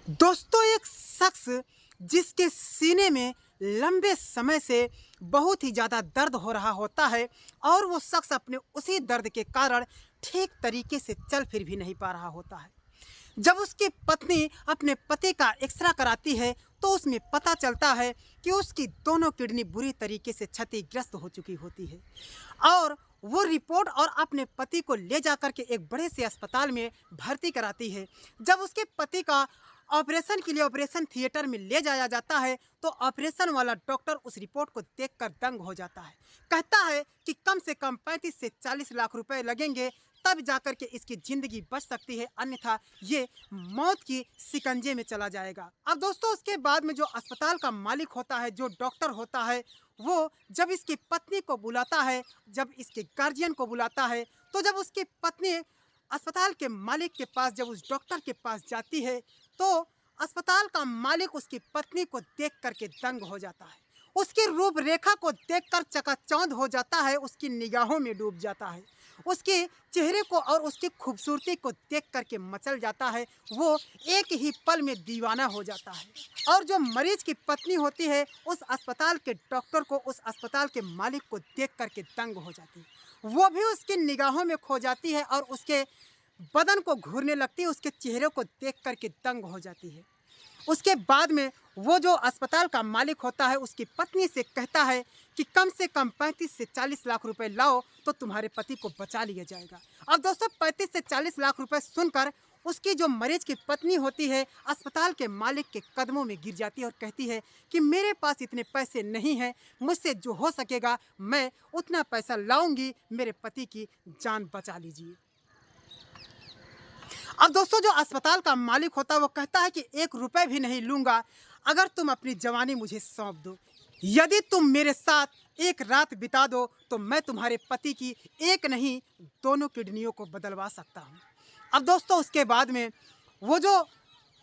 दोस्तों, एक शख्स जिसके सीने में लंबे समय से बहुत ही ज़्यादा दर्द हो रहा होता है और वो शख्स अपने उसी दर्द के कारण ठीक तरीके से चल फिर भी नहीं पा रहा होता है। जब उसकी पत्नी अपने पति का एक्सरा कराती है तो उसमें पता चलता है कि उसकी दोनों किडनी बुरी तरीके से क्षतिग्रस्त हो चुकी होती है और वो रिपोर्ट और अपने पति को ले जाकर के एक बड़े से अस्पताल में भर्ती कराती है। जब उसके पति का ऑपरेशन के लिए ऑपरेशन थिएटर में ले जाया जाता है तो ऑपरेशन वाला डॉक्टर उस रिपोर्ट को देखकर दंग हो जाता है। कहता है कि कम से कम 35 से 40 लाख रुपए लगेंगे, तब जाकर के इसकी ज़िंदगी बच सकती है, अन्यथा ये मौत की शिकंजे में चला जाएगा। अब दोस्तों, उसके बाद में जो अस्पताल का मालिक होता है, जो डॉक्टर होता है, वो जब इसकी पत्नी को बुलाता है, जब इसके गार्जियन को बुलाता है, तो जब उसकी पत्नी अस्पताल के मालिक के पास, जब उस डॉक्टर के पास जाती है, तो अस्पताल का मालिक उसकी पत्नी को देख करके दंग हो जाता है। उसकी रूपरेखा को देखकर चकाचौंध हो जाता है, उसकी निगाहों में डूब जाता है। उसके चेहरे को और उसकी खूबसूरती को देख करके मचल जाता है। वो एक ही पल में दीवाना हो जाता है और जो मरीज की पत्नी होती है, उस अस्पताल के डॉक्टर को, उस अस्पताल के मालिक को देख करके दंग हो जाती है। वो भी उसकी निगाहों में खो जाती है और उसके बदन को घूरने लगती है, उसके चेहरे को देख करके दंग हो जाती है। उसके बाद में वो जो अस्पताल का मालिक होता है उसकी पत्नी से कहता है कि कम से कम 35 से 40 लाख रुपए लाओ तो तुम्हारे पति को बचा लिया जाएगा। अब दोस्तों, 35 से 40 लाख रुपए सुनकर उसकी जो मरीज की पत्नी होती है अस्पताल के मालिक के कदमों में गिर जाती है और कहती है कि मेरे पास इतने पैसे नहीं हैं, मुझसे जो हो सकेगा मैं उतना पैसा लाऊंगी, मेरे पति की जान बचा लीजिए। अब दोस्तों, जो अस्पताल का मालिक होता है वो कहता है कि 1 रुपए भी नहीं लूँगा अगर तुम अपनी जवानी मुझे सौंप दो। यदि तुम मेरे साथ एक रात बिता दो तो मैं तुम्हारे पति की एक नहीं, दोनों किडनियों को बदलवा सकता हूँ। अब दोस्तों, उसके बाद में वो जो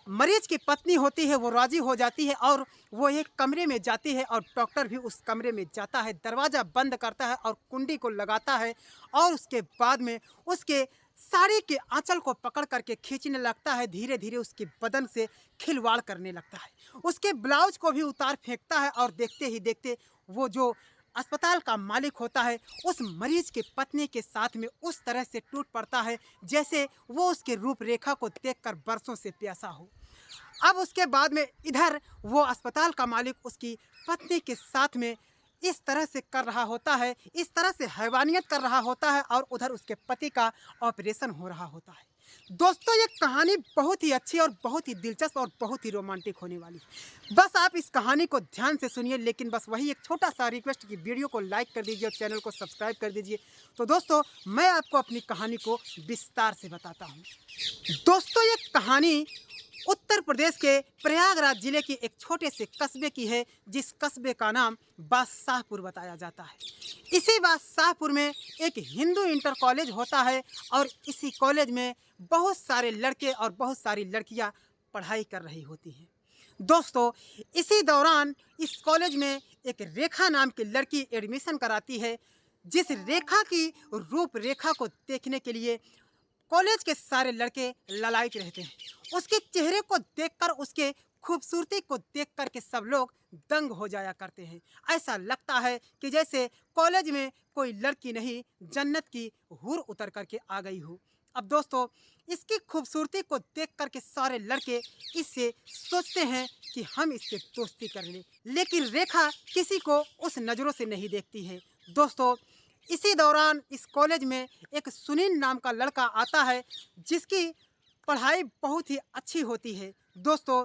मरीज की पत्नी होती है वो राजी हो जाती है और वो एक कमरे में जाती है और डॉक्टर भी उस कमरे में जाता है, दरवाज़ा बंद करता है और कुंडी को लगाता है और उसके बाद में उसके साड़ी के आंचल को पकड़ करके खींचने लगता है, धीरे धीरे उसके बदन से खिलवाड़ करने लगता है, उसके ब्लाउज को भी उतार फेंकता है और देखते ही देखते वो जो अस्पताल का मालिक होता है उस मरीज के पत्नी के साथ में उस तरह से टूट पड़ता है जैसे वो उसके रूपरेखा को देखकर बरसों से प्यासा हो। अब उसके बाद में इधर वो अस्पताल का मालिक उसकी पत्नी के साथ में इस तरह से कर रहा होता है, इस तरह से हैवानियत कर रहा होता है और उधर उसके पति का ऑपरेशन हो रहा होता है। दोस्तों, ये कहानी बहुत ही अच्छी और बहुत ही दिलचस्प और बहुत ही रोमांटिक होने वाली है। बस आप इस कहानी को ध्यान से सुनिए, लेकिन बस वही एक छोटा सा रिक्वेस्ट कि वीडियो को लाइक कर दीजिए और चैनल को सब्सक्राइब कर दीजिए। तो दोस्तों, मैं आपको अपनी कहानी को विस्तार से बताता हूँ। दोस्तों, ये कहानी उत्तर प्रदेश के प्रयागराज जिले के एक छोटे से कस्बे की है, जिस कस्बे का नाम बादशाहपुर बताया जाता है। इसी बादशाहपुर में एक हिंदू इंटर कॉलेज होता है और इसी कॉलेज में बहुत सारे लड़के और बहुत सारी लड़कियां पढ़ाई कर रही होती हैं। दोस्तों, इसी दौरान इस कॉलेज में एक रेखा नाम की लड़की एडमिशन कराती है, जिस रेखा की रूपरेखा को देखने के लिए कॉलेज के सारे लड़के ललायत रहते हैं। उसके चेहरे को देखकर, उसके खूबसूरती को देखकर के सब लोग दंग हो जाया करते हैं। ऐसा लगता है कि जैसे कॉलेज में कोई लड़की नहीं, जन्नत की हूर उतर करके आ गई हो। अब दोस्तों, इसकी खूबसूरती को देख कर के सारे लड़के इससे सोचते हैं कि हम इससे दोस्ती कर लें, लेकिन रेखा किसी को उस नज़रों से नहीं देखती है। दोस्तों, इसी दौरान इस कॉलेज में एक सुनील नाम का लड़का आता है, जिसकी पढ़ाई बहुत ही अच्छी होती है। दोस्तों,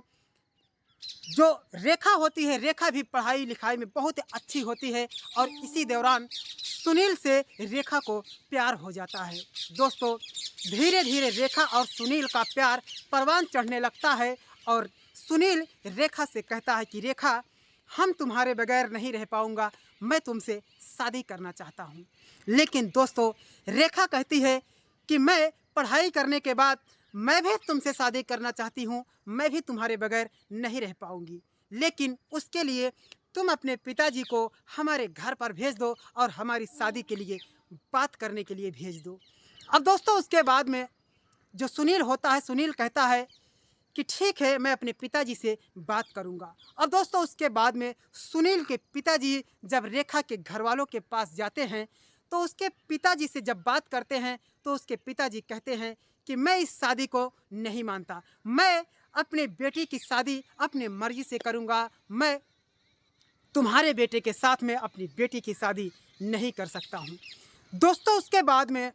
जो रेखा होती है, रेखा भी पढ़ाई लिखाई में बहुत अच्छी होती है और इसी दौरान सुनील से रेखा को प्यार हो जाता है। दोस्तों, धीरे धीरे रेखा और सुनील का प्यार परवान चढ़ने लगता है और सुनील रेखा से कहता है कि रेखा, हम तुम्हारे बगैर नहीं रह पाऊँगा, मैं तुमसे शादी करना चाहता हूँ। लेकिन दोस्तों, रेखा कहती है कि मैं पढ़ाई करने के बाद मैं भी तुमसे शादी करना चाहती हूँ, मैं भी तुम्हारे बगैर नहीं रह पाऊँगी, लेकिन उसके लिए तुम अपने पिताजी को हमारे घर पर भेज दो और हमारी शादी के लिए बात करने के लिए भेज दो। अब दोस्तों, उसके बाद में जो सुनील होता है, सुनील कहता है कि ठीक है, मैं अपने पिताजी से बात करूंगा। और दोस्तों उसके बाद में सुनील के पिताजी जब रेखा के घर वालों के पास जाते हैं तो उसके पिताजी से जब बात करते हैं तो उसके पिताजी कहते हैं कि मैं इस शादी को नहीं मानता, मैं अपने बेटी की शादी अपने मर्जी से करूंगा, मैं तुम्हारे बेटे के साथ में अपनी बेटी की शादी नहीं कर सकता हूँ। दोस्तों उसके बाद में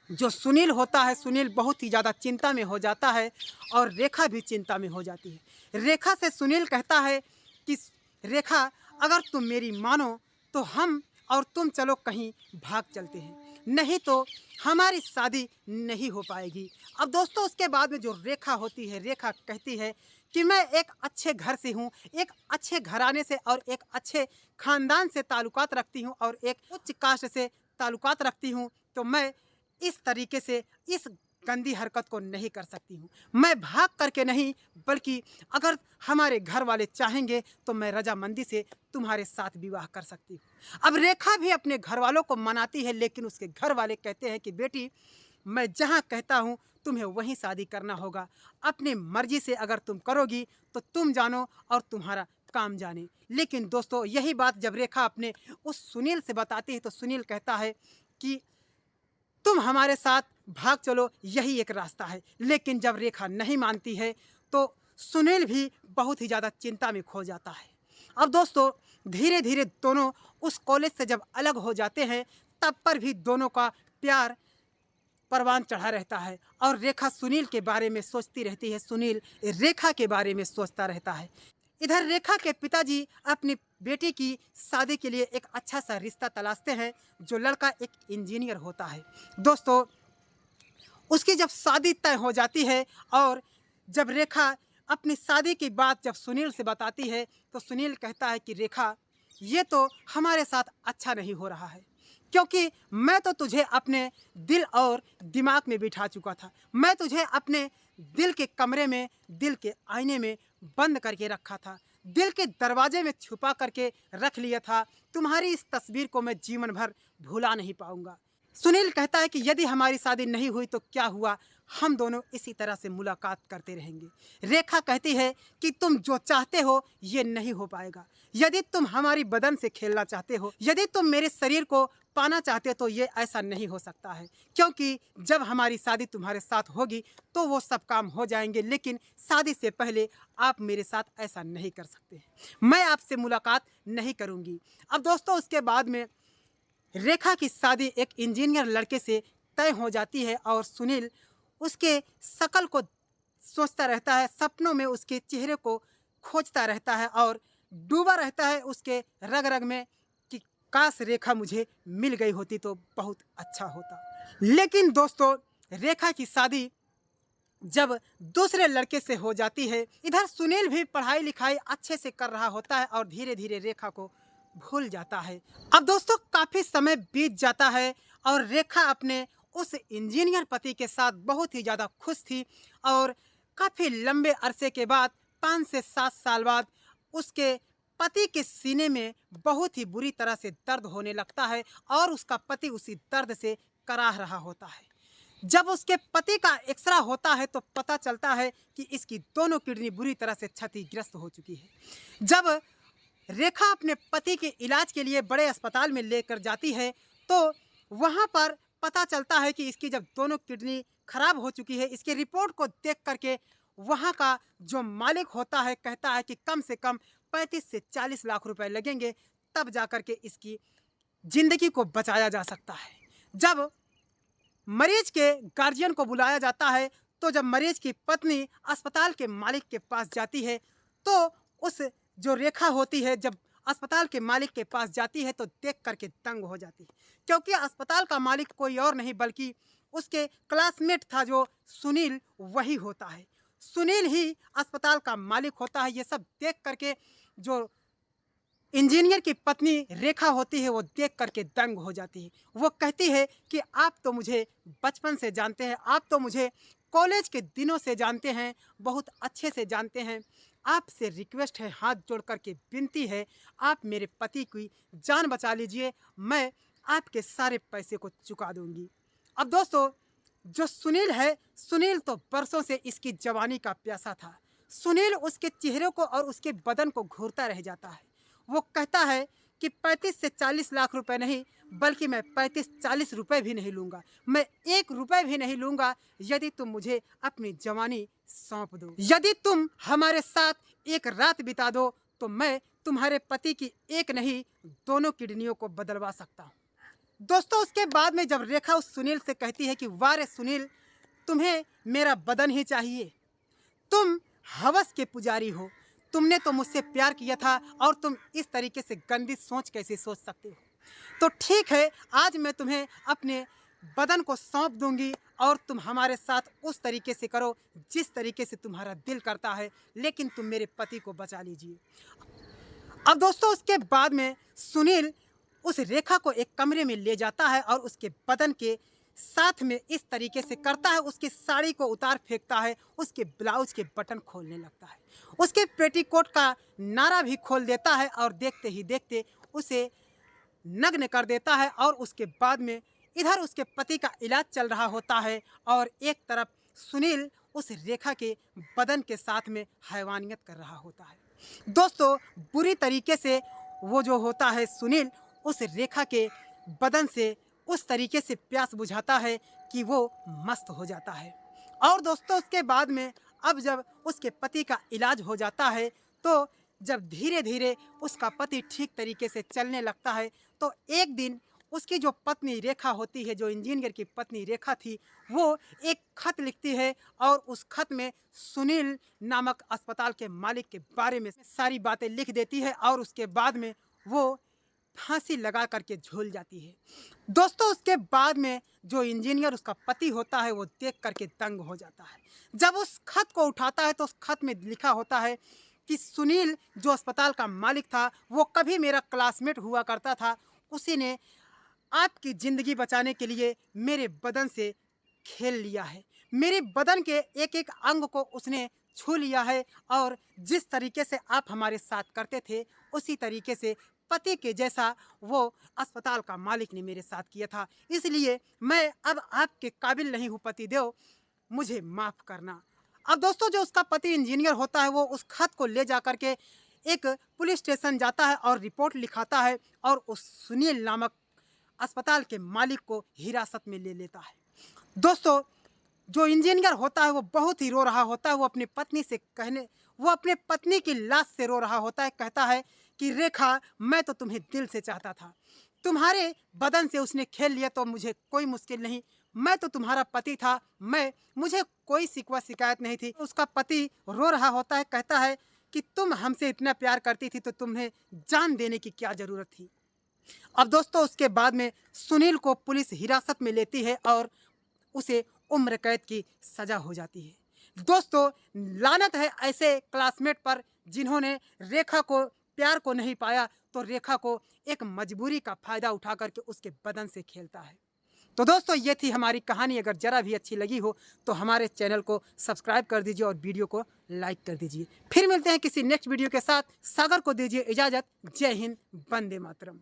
जो सुनील होता है, सुनील बहुत ही ज़्यादा चिंता में हो जाता है और रेखा भी चिंता में हो जाती है। रेखा से सुनील कहता है कि रेखा, अगर तुम मेरी मानो तो हम और तुम चलो कहीं भाग चलते हैं, नहीं तो हमारी शादी नहीं हो पाएगी। अब दोस्तों उसके बाद में जो रेखा होती है, रेखा कहती है कि मैं एक अच्छे घर से हूँ, एक अच्छे घराने से और एक अच्छे ख़ानदान से ताल्लुकात रखती हूँ और एक उच्च कास्ट से ताल्लुकात रखती हूँ, तो मैं इस तरीके से इस गंदी हरकत को नहीं कर सकती हूँ। मैं भाग करके नहीं, बल्कि अगर हमारे घर वाले चाहेंगे तो मैं रजामंदी से तुम्हारे साथ विवाह कर सकती हूँ। अब रेखा भी अपने घर वालों को मनाती है, लेकिन उसके घर वाले कहते हैं कि बेटी, मैं जहाँ कहता हूँ तुम्हें वहीं शादी करना होगा। अपनी मर्जी से अगर तुम करोगी तो तुम जानो और तुम्हारा काम जाने। लेकिन दोस्तों यही बात जब रेखा अपने उस सुनील से बताती है तो सुनील कहता है कि तुम हमारे साथ भाग चलो, यही एक रास्ता है। लेकिन जब रेखा नहीं मानती है तो सुनील भी बहुत ही ज़्यादा चिंता में खो जाता है। अब दोस्तों धीरे धीरे दोनों उस कॉलेज से जब अलग हो जाते हैं तब पर भी दोनों का प्यार परवान चढ़ा रहता है और रेखा सुनील के बारे में सोचती रहती है, सुनील रेखा के बारे में सोचता रहता है। इधर रेखा के पिताजी अपनी बेटी की शादी के लिए एक अच्छा सा रिश्ता तलाशते हैं, जो लड़का एक इंजीनियर होता है। दोस्तों उसकी जब शादी तय हो जाती है और जब रेखा अपनी शादी की बात जब सुनील से बताती है तो सुनील कहता है कि रेखा, ये तो हमारे साथ अच्छा नहीं हो रहा है, क्योंकि मैं तो तुझे अपने दिल और दिमाग में बिठा चुका था। मैं तुझे अपने दिल के कमरे में, दिल के आईने में बंद करके रखा था, दिल के दरवाजे में छुपा करके रख लिया था। तुम्हारी इस तस्वीर को मैं जीवन भर भुला नहीं पाऊंगा। सुनील कहता है कि यदि हमारी शादी नहीं हुई तो क्या हुआ, हम दोनों इसी तरह से मुलाकात करते रहेंगे। रेखा कहती है कि तुम जो चाहते हो ये नहीं हो पाएगा। यदि तुम हमारी बदन से खेलना चाहते हो, यदि तुम मेरे शरीर को पाना चाहते हो तो ये ऐसा नहीं हो सकता है, क्योंकि जब हमारी शादी तुम्हारे साथ होगी तो वो सब काम हो जाएंगे, लेकिन शादी से पहले आप मेरे साथ ऐसा नहीं कर सकते हैं। मैं आपसे मुलाकात नहीं करूँगी। अब दोस्तों उसके बाद में रेखा की शादी एक इंजीनियर लड़के से तय हो जाती है और सुनील उसके शकल को सोचता रहता है, सपनों में उसके चेहरे को खोजता रहता है और डूबा रहता है उसके रग रग में कि काश रेखा मुझे मिल गई होती तो बहुत अच्छा होता। लेकिन दोस्तों रेखा की शादी जब दूसरे लड़के से हो जाती है, इधर सुनील भी पढ़ाई लिखाई अच्छे से कर रहा होता है और धीरे धीरे रेखा को भूल जाता है। अब दोस्तों काफी समय बीत जाता है और रेखा अपने उस इंजीनियर पति के साथ बहुत ही ज़्यादा खुश थी और काफ़ी लंबे अरसे के बाद 5 से 7 साल बाद उसके पति के सीने में बहुत ही बुरी तरह से दर्द होने लगता है और उसका पति उसी दर्द से कराह रहा होता है। जब उसके पति का एक्सरा होता है तो पता चलता है कि इसकी दोनों किडनी बुरी तरह से क्षतिग्रस्त हो चुकी है। जब रेखा अपने पति के इलाज के लिए बड़े अस्पताल में लेकर जाती है तो वहाँ पर पता चलता है कि इसकी जब दोनों किडनी खराब हो चुकी है, इसके रिपोर्ट को देख करके वहाँ का जो मालिक होता है कहता है कि कम से कम 35 से 40 लाख रुपए लगेंगे, तब जाकर के इसकी जिंदगी को बचाया जा सकता है। जब मरीज के गार्जियन को बुलाया जाता है तो जब मरीज की पत्नी अस्पताल के मालिक के पास जाती है तो उस जो रेखा होती है जब अस्पताल के मालिक के पास जाती है तो देख करके दंग हो जाती है, क्योंकि अस्पताल का मालिक कोई और नहीं बल्कि उसके क्लासमेट था जो सुनील, वही होता है। सुनील ही अस्पताल का मालिक होता है। ये सब देख करके जो इंजीनियर की पत्नी रेखा होती है वो देख करके दंग हो जाती है। वो कहती है कि आप तो मुझे बचपन से जानते हैं, आप तो मुझे कॉलेज के दिनों से जानते हैं, बहुत अच्छे से जानते हैं। आपसे रिक्वेस्ट है, हाथ जोड़ करके विनती है, आप मेरे पति की जान बचा लीजिए, मैं आपके सारे पैसे को चुका दूंगी। अब दोस्तों जो सुनील है, सुनील तो बरसों से इसकी जवानी का प्यासा था। सुनील उसके चेहरे को और उसके बदन को घूरता रह जाता है। वो कहता है कि 35 से 40 लाख रुपए नहीं, बल्कि मैं 35-40 रुपए भी नहीं लूँगा। मैं 1 रुपए भी नहीं लूँगा यदि तुम मुझे अपनी जवानी सौंप दो। यदि तुम हमारे साथ एक रात बिता दो तो मैं तुम्हारे पति की एक नहीं, दोनों किडनियों को बदलवा सकता हूँ। दोस्तों, उसके बाद में जब रेखा उस सुनील से कहती है कि वाह रे सुनील, तुम्हें मेरा बदन ही चाहिए, तुम हवस के पुजारी हो, तुमने तो मुझसे प्यार किया था और तुम इस तरीके से गंदी सोच कैसे सोच सकते हो। तो ठीक है, आज मैं तुम्हें अपने बदन को सौंप दूंगी और तुम हमारे साथ उस तरीके से करो जिस तरीके से तुम्हारा दिल करता है, लेकिन तुम मेरे पति को बचा लीजिए। अब दोस्तों, उसके बाद में सुनील उस रेखा को एक कमरे में ले जाता है और उसके बदन के साथ में इस तरीके से करता है, उसकी साड़ी को उतार फेंकता है, उसके ब्लाउज के बटन खोलने लगता है, उसके पेटीकोट का नारा भी खोल देता है और देखते ही देखते उसे नग्न कर देता है। और उसके बाद में इधर उसके पति का इलाज चल रहा होता है और एक तरफ सुनील उस रेखा के बदन के साथ में हैवानियत कर रहा होता है। दोस्तों, बुरी तरीके से वो जो होता है सुनील उस रेखा के बदन से उस तरीके से प्यास बुझाता है कि वो मस्त हो जाता है। और दोस्तों, उसके बाद में अब जब उसके पति का इलाज हो जाता है तो जब धीरे धीरे उसका पति ठीक तरीके से चलने लगता है तो एक दिन उसकी जो पत्नी रेखा होती है, जो इंजीनियर की पत्नी रेखा थी, वो एक खत लिखती है और उस खत में सुनील नामक अस्पताल के मालिक के बारे में सारी बातें लिख देती है और उसके बाद में वो फांसी लगा करके झूल जाती है। दोस्तों, उसके बाद में जो इंजीनियर उसका पति होता है वो देख करके दंग हो जाता है। जब उस खत को उठाता है तो उस खत में लिखा होता है कि सुनील जो अस्पताल का मालिक था वो कभी मेरा क्लासमेट हुआ करता था, उसी ने आपकी ज़िंदगी बचाने के लिए मेरे बदन से खेल लिया है, मेरे बदन के एक एक अंग को उसने छू लिया है और जिस तरीके से आप हमारे साथ करते थे उसी तरीके से पति के जैसा वो अस्पताल का मालिक ने मेरे साथ किया था, इसलिए मैं अब आपके काबिल नहीं हूँ पतिदेव, मुझे माफ़ करना। अब दोस्तों, जो उसका पति इंजीनियर होता है वो उस खत को ले जा कर के एक पुलिस स्टेशन जाता है और रिपोर्ट लिखाता है और उस सुनील नामक अस्पताल के मालिक को हिरासत में ले लेता है। दोस्तों, जो इंजीनियर होता है वो बहुत ही रो रहा होता है, वो अपने पत्नी की लाश से रो रहा होता है, कहता है कि रेखा, मैं तो तुम्हें दिल से चाहता था, तुम्हारे बदन से उसने खेल लिया तो मुझे कोई मुश्किल नहीं, मैं तो तुम्हारा पति था, मुझे कोई शिकवा शिकायत नहीं थी। उसका पति रो रहा होता है, कहता है कि तुम हमसे इतना प्यार करती थी तो तुम्हें जान देने की क्या ज़रूरत थी। अब दोस्तों, उसके बाद में सुनील को पुलिस हिरासत में लेती है और उसे उम्र कैद की सज़ा हो जाती है। दोस्तों, लानत है ऐसे क्लासमेट पर जिन्होंने रेखा को प्यार को नहीं पाया तो रेखा को एक मजबूरी का फ़ायदा उठा करके उसके बदन से खेलता है। तो दोस्तों, ये थी हमारी कहानी। अगर ज़रा भी अच्छी लगी हो तो हमारे चैनल को सब्सक्राइब कर दीजिए और वीडियो को लाइक कर दीजिए। फिर मिलते हैं किसी नेक्स्ट वीडियो के साथ। सागर को दीजिए इजाज़त। जय हिंद, वंदे मातरम।